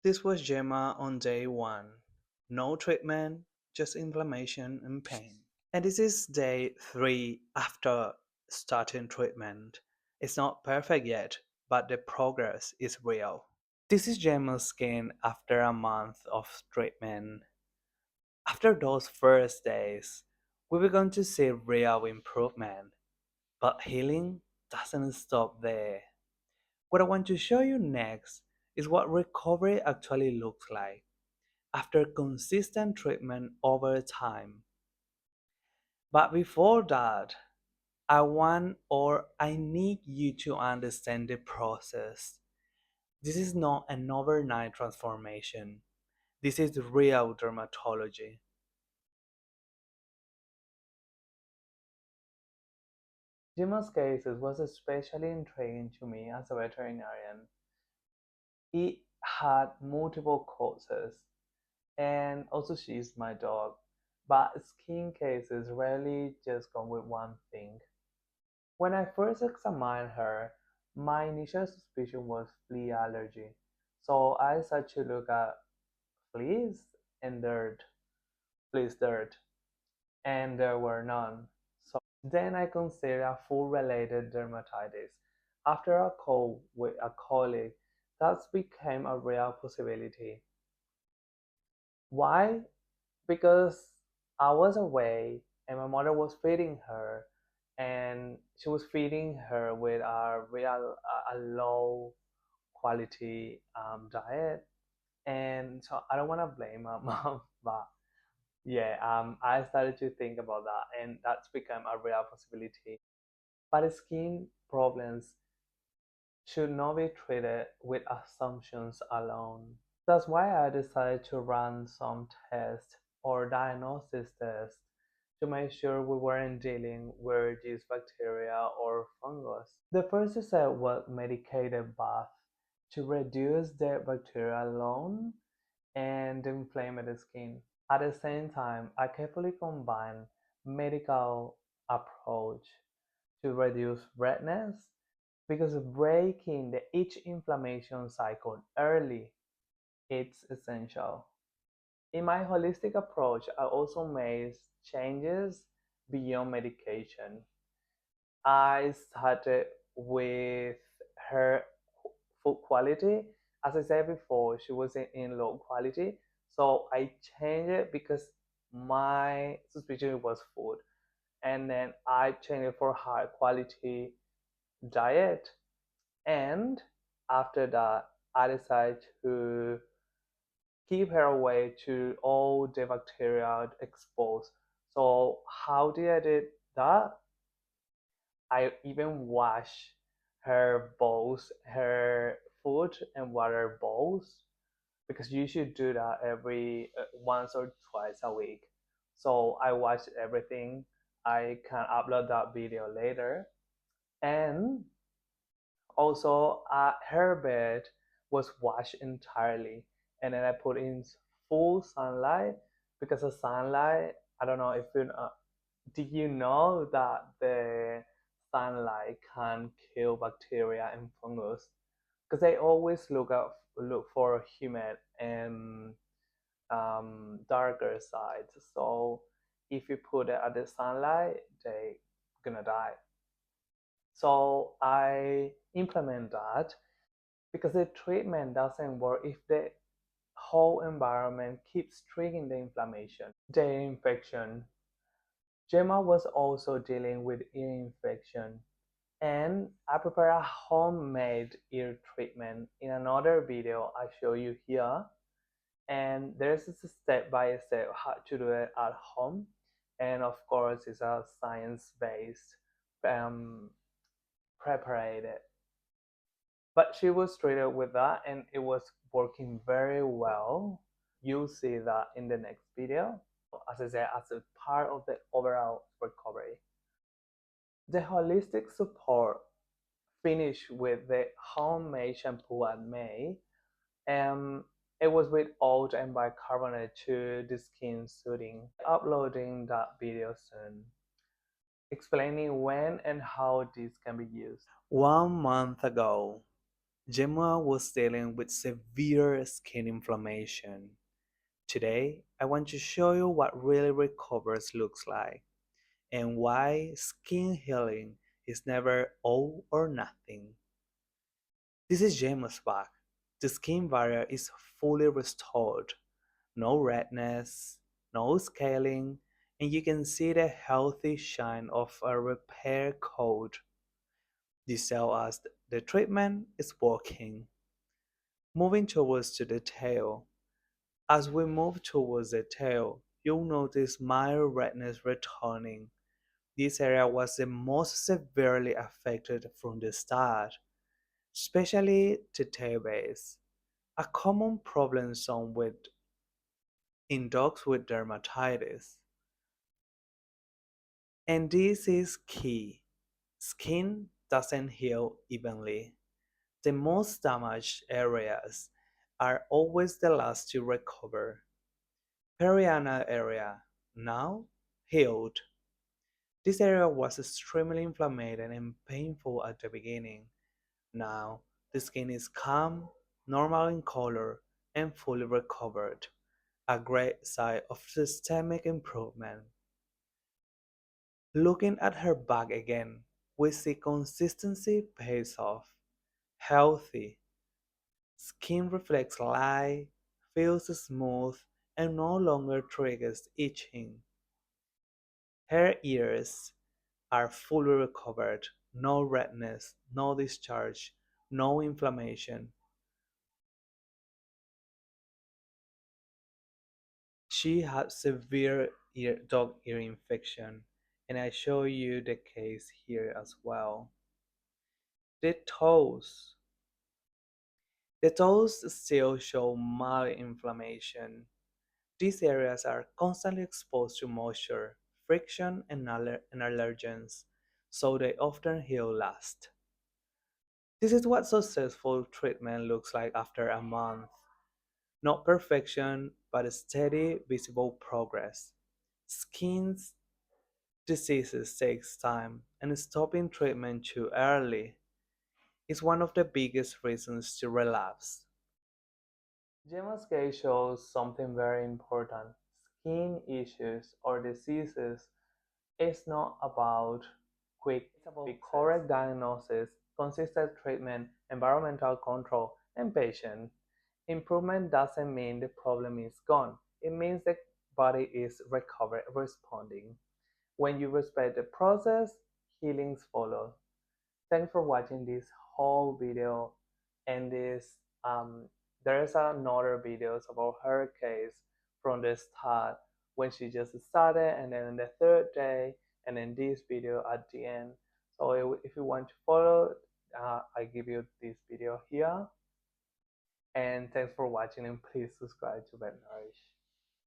This was Gemma on day 1. No treatment, just inflammation and pain. And this is day 3 after starting treatment. It's not perfect yet, but the progress is real. This is Gemma's skin after a month of treatment. After those first days, we began to see real improvement, but healing doesn't stop there. What I want to show you next is what recovery actually looks like after consistent treatment over time. But before that, I need you to understand the process. This is not an overnight transformation. This is real dermatology. Gemma's case was especially intriguing to me as a veterinarian. It had multiple causes, and also she's my dog. But skin cases rarely just come with one thing. When I first examined her, my initial suspicion was flea allergy. So I started to look at fleas and dirt, and there were none. So then I considered a food related dermatitis. After a call with a colleague, that became a real possibility. Why? Because I was away and my mother was feeding her, and she was feeding her with a low quality diet. And so I don't want to blame my mom, but yeah, I started to think about that, and that's become a real possibility. But skin problems should not be treated with assumptions alone. That's why I decided to run some tests or diagnosis tests to make sure we weren't dealing with these bacteria or fungus. The first step was medicated bath to reduce the bacterial load and inflame the skin. At the same time, I carefully combine medical approach to reduce redness because breaking the itch inflammation cycle early it's essential. In my holistic approach, I also made changes beyond medication. I started with her food quality. As I said before, she was in low quality. So I changed it because my suspicion was food. And then I changed it for high quality diet. And after that, I decided to keep her away to all the bacteria exposed. So how did I do that? I even wash her bowls, her food and water bowls, because you should do that every once or twice a week. So I watched everything. I can upload that video later. And also, her bed was washed entirely, and then I put in full sunlight because the sunlight. I don't know if you know. Did you know that the sunlight can kill bacteria and fungus? Because they always look for humid and darker sides. So if you put it at the sunlight, they gonna die. So I implement that because the treatment doesn't work if the whole environment keeps triggering the inflammation, the infection. Gemma was also dealing with ear infection, and I prepare a homemade ear treatment in another video I show you here. And there's a step by step how to do it at home, and of course it's a science-based um, prepared. But she was treated with that and it was working very well. You'll see that in the next video. As I said, as a part of the overall recovery. The holistic support finished with the homemade shampoo I made. And it was with oat and bicarbonate to the skin soothing. Uploading that video soon, explaining when and how this can be used. 1 month ago, Gemma was dealing with severe skin inflammation. Today, I want to show you what really recovers looks like and why skin healing is never all or nothing. This is Gemma's back. The skin barrier is fully restored. No redness, no scaling, and you can see the healthy shine of a repair coat. This tells us the treatment is working. Moving towards to the tail. As we move towards the tail, you'll notice mild redness returning. This area was the most severely affected from the start, especially the tail base, a common problem zone in dogs with dermatitis. And this is key. Skin doesn't heal evenly. The most damaged areas are always the last to recover. Perianal area, now healed. This area was extremely inflamed and painful at the beginning. Now the skin is calm, normal in color, and fully recovered. A great sign of systemic improvement. Looking at her back again, we see consistency pays off. Healthy. Skin reflects light, feels smooth, and no longer triggers itching. Her ears are fully recovered, no redness, no discharge, no inflammation. She had severe dog ear infection, and I show you the case here as well. The toes. The toes still show mild inflammation. These areas are constantly exposed to moisture, friction, and allergens, so they often heal last. This is what successful treatment looks like after a month. Not perfection, but steady, visible progress. Skin diseases takes time, and stopping treatment too early is one of the biggest reasons to relapse. Gemma's case shows something very important. Skin issues or diseases is not about quick, it's about correct diagnosis, consistent treatment, environmental control, and patience. Improvement doesn't mean the problem is gone. It means the body is responding. When you respect the process, healings follow. Thanks for watching this whole video and this there is another videos about her case from the start when she just started and then the third day and then this video at the end. So if you want to follow, I give you this video here, and thanks for watching and please subscribe to Vet Nourish.